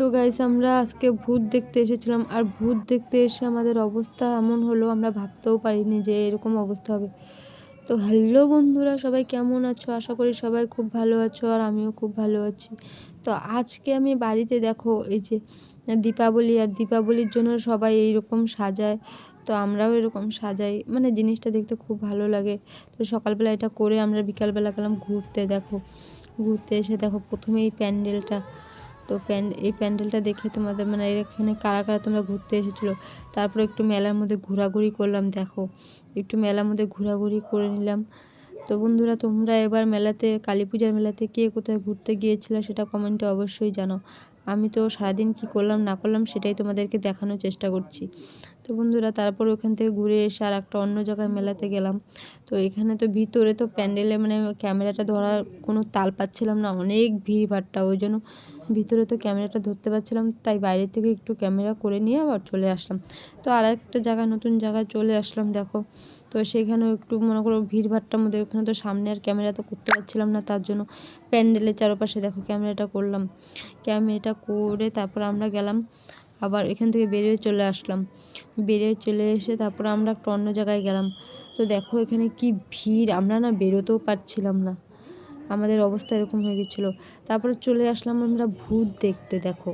তো গাইস আমরা আজকে ভূত দেখতে এসেছিলাম, আর ভূত দেখতে এসে আমাদের অবস্থা এমন হলো আমরা ভাবতেও পারিনি যে এরকম অবস্থা হবে। তো হ্যালো বন্ধুরা, সবাই কেমন আছো? আশা করি সবাই খুব ভালো আছো, আর আমিও খুব ভালো আছি। তো আজকে আমি বাড়িতে দেখো এই যে দীপাবলি, আর দীপাবলির জন্য সবাই এইরকম সাজায়, তো আমরাও এরকম সাজাই, মানে জিনিসটা দেখতে খুব ভালো লাগে। তো সকালবেলা এটা করে আমরা বিকালবেলা গেলাম ঘুরতে। দেখো ঘুরতে এসে দেখো প্রথমে এই প্যান্ডেলটা, তো এই প্যান্ডেলটা দেখে তোমাদের মানে এখানে কারা কারা তোমরা ঘুরতে এসেছিলো। তারপর একটু মেলার মধ্যে ঘোরাঘুরি করলাম, দেখো একটু মেলার মধ্যে ঘোরাঘুরি করে নিলাম। তো বন্ধুরা, তোমরা এবার মেলাতে, কালী পূজার মেলাতে কে কোথায় ঘুরতে গিয়েছিলে সেটা কমেন্টে অবশ্যই জানাও। আমি তো সারাদিন কি করলাম না করলাম সেটাই তোমাদেরকে দেখানোর চেষ্টা করছি। তো বন্ধুরা, তারপর ওখান থেকে ঘুরে এসে আর একটা অন্য জায়গায় মেলাতে গেলাম। তো এখানে তো ভিতরে তো প্যান্ডেলে মানে ক্যামেরাটা ধরার কোনো তাল পাচ্ছিলাম না, অনেক ভিড়ভাট্টা, ওই জন্য ভিতরে তো ক্যামেরাটা ধরতে পারছিলাম, তাই বাইরে থেকে একটু ক্যামেরা করে নিয়ে আবার চলে আসলাম। তো আর একটা জায়গায়, নতুন জায়গায় চলে আসলাম দেখো। তো সেখানেও একটু মনে করো ভিড়ভাট্টার মধ্যে, ওখানে তো সামনে আর ক্যামেরা তো করতে পারছিলাম না, তার জন্য প্যান্ডেলের চারপাশে দেখো ক্যামেরাটা করলাম। ক্যামেরাটা করে তারপর আমরা গেলাম আবার এখান থেকে বেরিয়ে চলে আসলাম। বেরিয়ে চলে এসে তারপর আমরা একটা অন্য জায়গায় গেলাম। তো দেখো এখানে কি ভিড়, আমরা না বেরোতেও পারছিলাম না, আমাদের অবস্থা এরকম হয়ে গেছিলো। তারপরে চলে আসলাম আমরা ভূত দেখতে, দেখো।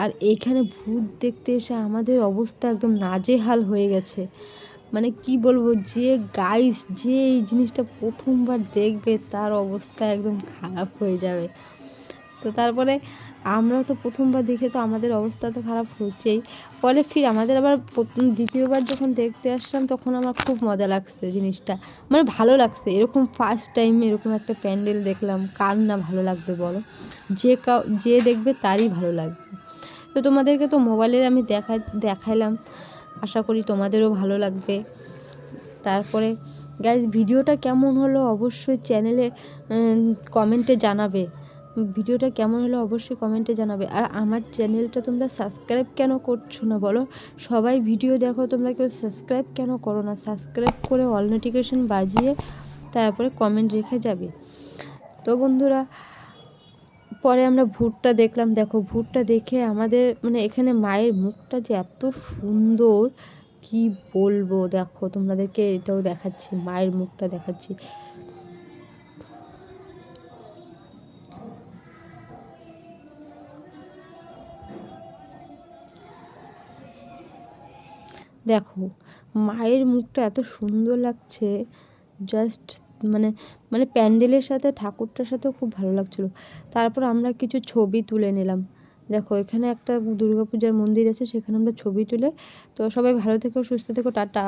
আর এইখানে ভূত দেখতে এসে আমাদের অবস্থা একদম নাজেহাল হয়ে গেছে, মানে কি বলবো, যে গাইস যে এই জিনিসটা প্রথমবার দেখবে তার অবস্থা একদম খারাপ হয়ে যাবে। তো তারপরে আমরাও তো প্রথমবার দেখে তো আমাদের অবস্থা তো খারাপ হচ্ছেই, পরে ফির আমাদের আবার দ্বিতীয়বার যখন দেখতে আসলাম তখন আমার খুব মজা লাগছে জিনিসটা, মানে ভালো লাগছে। এরকম ফার্স্ট টাইম এরকম একটা প্যান্ডেল দেখলাম, কার না ভালো লাগবে বলো? যে দেখবে তারই ভালো লাগবে। তো তোমাদেরকে তো মোবাইলে আমি দেখাইলাম, আশা করি তোমাদেরও ভালো লাগবে। তারপরে গাইজ ভিডিওটা কেমন হলো অবশ্যই চ্যানেলে কমেন্টে জানাবে। ভিডিওটা কেমন হলো অবশ্যই কমেন্টে জানাবে। আর আমার চ্যানেলটা তোমরা সাবস্ক্রাইব কেন করছো না বলো? সবাই ভিডিও দেখো, তোমরা কেউ সাবস্ক্রাইব কেন করো না? সাবস্ক্রাইব করে অল নোটিফিকেশন বাজিয়ে তারপরে কমেন্ট রেখে যাবে। তো বন্ধুরা, পরে আমরা ভূতটা দেখলাম, দেখো ভূতটা দেখে আমাদের মানে এখানে মায়ের মুখটা যে এত সুন্দর কি বলবো, দেখো তোমাদেরকে এটাও দেখাচ্ছি, মায়ের মুখটা দেখাচ্ছি। দেখো মায়ের মুখটা এত সুন্দর লাগছে, জাস্ট মানে মানে প্যান্ডেলের সাথে ঠাকুরটার সাথেও খুব ভালো লাগছিলো। তারপর আমরা কিছু ছবি তুলে নিলাম। দেখো এখানে একটা দুর্গাপূজার মন্দির আছে, সেখানে আমরা ছবি তুলে। তো সবাই ভালো থেকো, সুস্থ থেকো, টাটা।